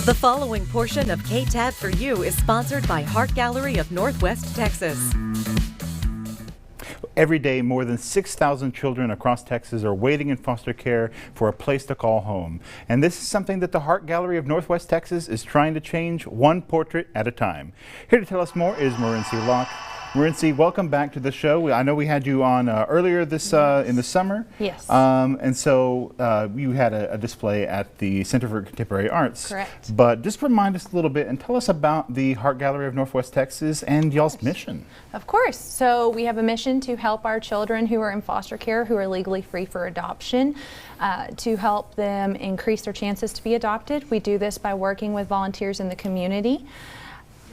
The following portion of KTAB for You is sponsored by Heart Gallery of Northwest Texas. Every day, more than 6,000 children across Texas are waiting in foster care for a place to call home. And this is something that the Heart Gallery of Northwest Texas is trying to change one portrait at a time. Here to tell us more is Morency Locke. Morency, welcome back to the show. I know we had you on earlier this in the summer. Yes. And so you had a display at the Center for Contemporary Arts. Correct. But just remind us a little bit and tell us about the Heart Gallery of Northwest Texas and y'all's mission. Of course. So we have a mission to help our children who are in foster care, who are legally free for adoption, to help them increase their chances to be adopted. We do this by working with volunteers in the community.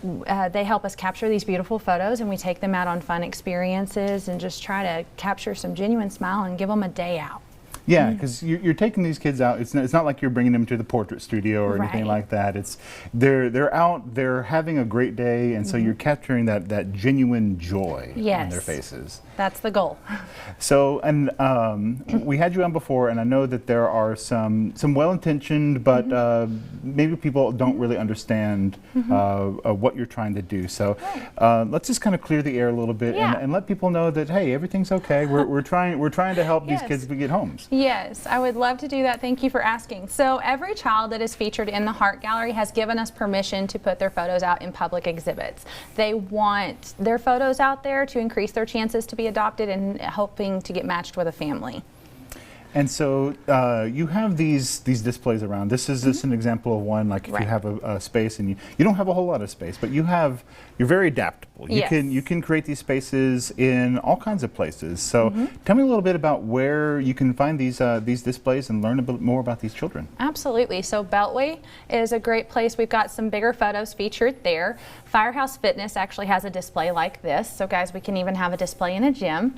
They help us capture these beautiful photos, and we take them out on fun experiences and just try to capture some genuine smile and give them a day out. Yeah, because you're taking these kids out. It's not like you're bringing them to the portrait studio or anything like that. It's they're out, they're having a great day, and so you're capturing that genuine joy on their faces. That's the goal. So, and we had you on before, and I know that there are some well-intentioned, but maybe people don't really understand what you're trying to do. So let's just kind of clear the air a little bit and let people know that, hey, everything's okay. We're trying to help these kids get homes. Yes, I would love to do that. Thank you for asking. So every child that is featured in the Heart Gallery has given us permission to put their photos out in public exhibits. They want their photos out there to increase their chances to be adopted and hoping to get matched with a family. And so you have these displays around. This is just an example of one. Like if you have a space and you don't have a whole lot of space, but you're very adaptable. You can create these spaces in all kinds of places. So tell me a little bit about where you can find these displays and learn a bit more about these children. Absolutely. So Beltway is a great place. We've got some bigger photos featured there. Firehouse Fitness actually has a display like this. So guys, we can even have a display in a gym.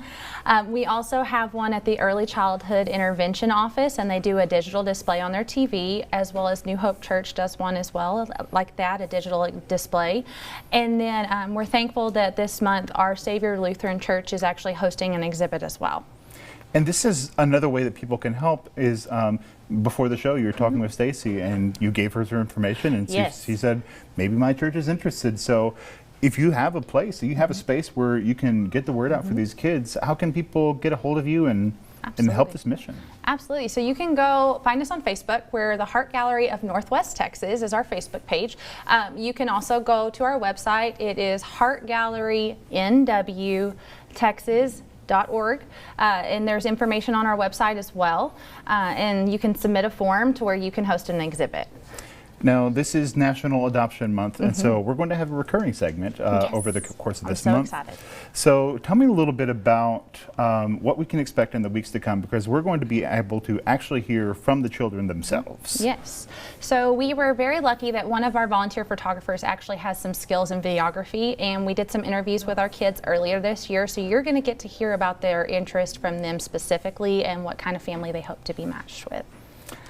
We also have one at the Early Childhood Intervention Office, and they do a digital display on their TV, as well as New Hope Church does one as well, like that, a digital display. And then we're thankful that this month our Savior Lutheran Church is actually hosting an exhibit as well. And this is another way that people can help is before the show you were talking with Stacy and you gave her information and she said maybe my church is interested. So if you have a place, you have a space where you can get the word out for these kids, how can people get a hold of you and help this mission? Absolutely. So you can go find us on Facebook, where the Heart Gallery of Northwest Texas is our Facebook page. You can also go to our website. It is heartgallerinwtexas.org, and there's information on our website as well, and you can submit a form to where you can host an exhibit. Now, this is National Adoption Month, and so we're going to have a recurring segment over the course of this month. I'm so excited. So tell me a little bit about what we can expect in the weeks to come, because we're going to be able to actually hear from the children themselves. Yes. So we were very lucky that one of our volunteer photographers actually has some skills in videography, and we did some interviews with our kids earlier this year. So you're going to get to hear about their interest from them specifically and what kind of family they hope to be matched with.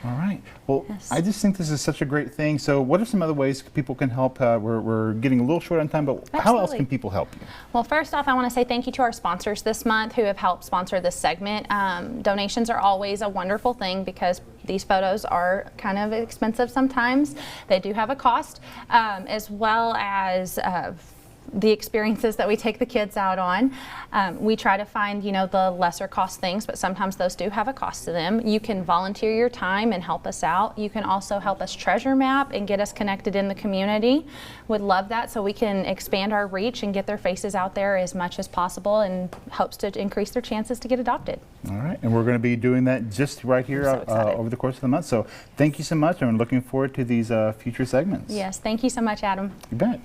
All right. Well, I just think this is such a great thing. So what are some other ways people can help? We're getting a little short on time, but how else can people help you? Well, first off, I want to say thank you to our sponsors this month who have helped sponsor this segment. Donations are always a wonderful thing because these photos are kind of expensive sometimes. They do have a cost, as well as the experiences that we take the kids out on. We try to find, the lesser cost things, but sometimes those do have a cost to them. You can volunteer your time and help us out. You can also help us treasure map and get us connected in the community. Would love that, so we can expand our reach and get their faces out there as much as possible, and hopes to increase their chances to get adopted. All right, and we're going to be doing that just right here over the course of the month. So thank you so much, and I'm looking forward to these future segments. Yes, thank you so much, Adam. You bet.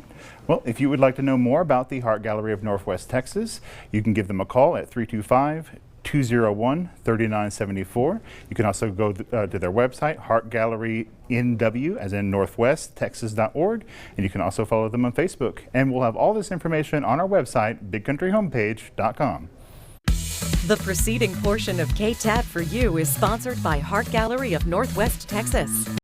Well, if you would like to know more about the Heart Gallery of Northwest Texas, you can give them a call at 325-201-3974. You can also go to their website, heartgallerynw, as in northwesttexas.org, and you can also follow them on Facebook. And we'll have all this information on our website, bigcountryhomepage.com. The preceding portion of KTAB for You is sponsored by Heart Gallery of Northwest Texas.